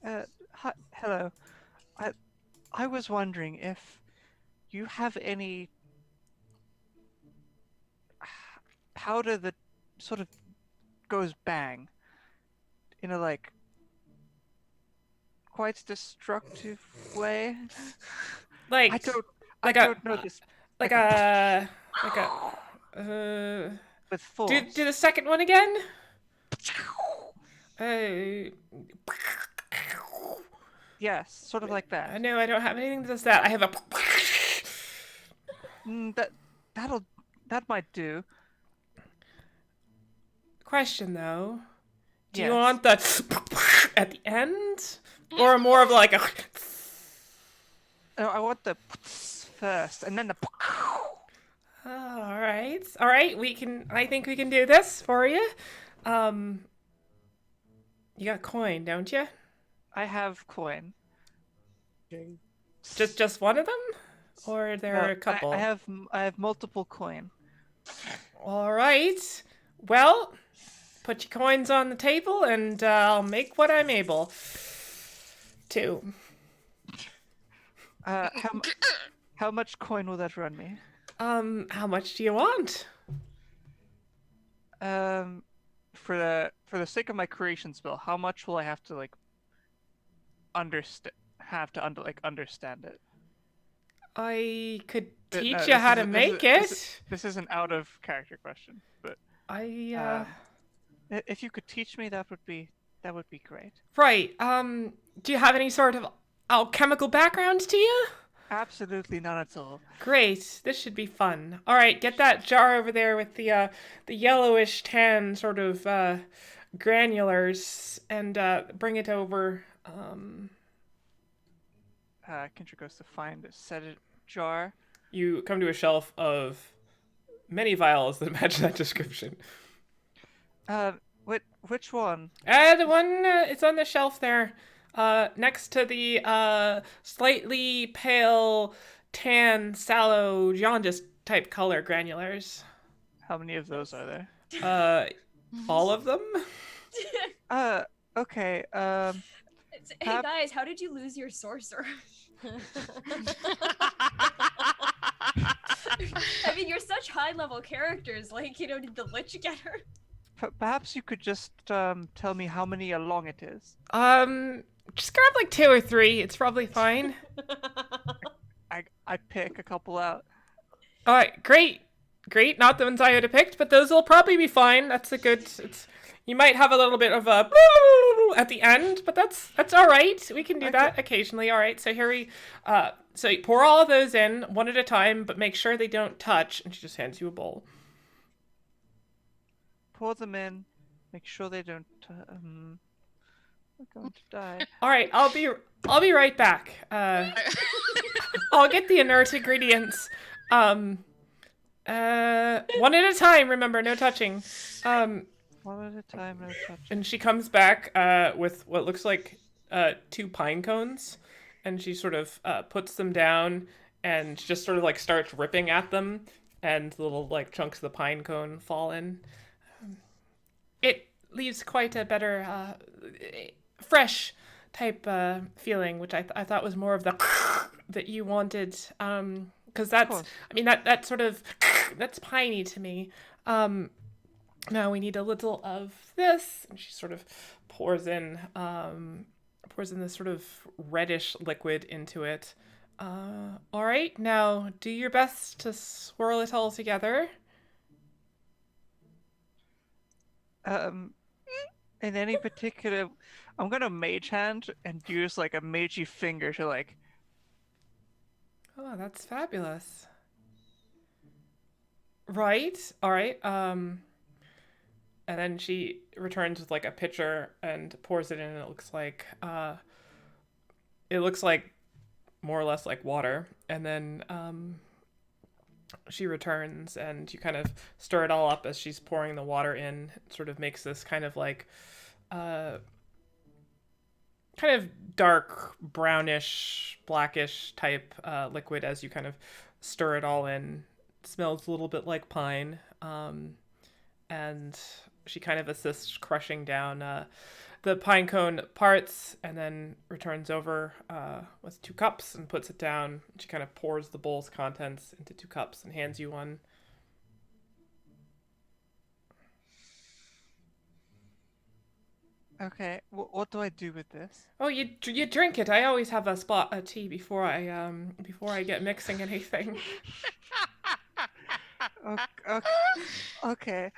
Hello. I I was wondering if you have any powder that sort of goes bang in a like quite destructive way. I Like, don't I like a, don't know this like like a a, like a. Uh, with do force. the second one again. Uh, Yes, sort of like that. no, I don't have anything that does that. I have a. That that'll that might do. Question though. Do you Yes. want the at the end, or more of like a? I want the first, and then the. All right. We can. I think we can do this for you. Um, you got coin, don't you? I have coin. Just one of them, or are No, there a I couple? have I have multiple coin. All right. Well, put your coins on the table, and I'll make what I'm able to. Uh, how m- how much coin will that run me? How much do you want? Um, for the sake of my creation spell, how much will I have to like understand? Have to understand it. I could teach No, you how to make it. this is an out of character question. But I um, if you could teach me, that would be great. Right. Do you have any sort of alchemical background to you? Absolutely none at all. Great. This should be fun. All right, get that jar over there with the yellowish tan sort of granulars and bring it over. Kendra goes to find a set it jar. You come to a shelf of many vials that match that description. Which one? The one it's on the shelf there, next to the slightly pale, tan, sallow, jaundice type color granulars. How many of those are there? Uh, all of them. Uh, okay. Hey Perhaps guys, how did you lose your sorcerer? I mean, you're such high level characters. Like, did the lich get her? perhaps you could just tell me how many along it is. Just grab like two or three. It's probably fine. I pick a couple out. All right, great, great. Not the ones I would have picked, but those will probably be fine. That's a good. It's you might have a little bit of a at the end, but that's all right. We can do that occasionally. All right. So here we, so you pour all of those in one at a time, but make sure they don't touch. And she just hands you a bowl. Pour them in. Make sure they don't. We're going to die. All right. I'll be right back. I'll get the inert ingredients. One at a time. Remember, no touching. One at a time, no touching. And she comes back with what looks like two pine cones, and she sort of puts them down and just sort of like starts ripping at them, and little like chunks of the pine cone fall in. It leaves quite a better, fresh type feeling, which I thought was more of the that you wanted. Because that's, I mean, that sort of that's piney to me. Now we need a little of this, and she sort of pours in this sort of reddish liquid into it. All right, now do your best to swirl it all together. Um, in any particular, I'm gonna mage hand and use like a magey finger to like. Oh, that's fabulous. Right. All right. And then she returns with like a pitcher and pours it in, and it looks like more or less like water. And then she returns, and you kind of stir it all up as she's pouring the water in. It sort of makes this kind of like uh kind of dark brownish blackish type liquid as you kind of stir it all in. It smells a little bit like pine. And she kind of assists crushing down The pine cone parts and then returns over with 2 cups and puts it down. She kind of pours the bowl's contents into 2 cups and hands you one. Okay, what do I do with this? Oh, you drink it. I always have a spot of tea before I get mixing anything. Okay. Okay.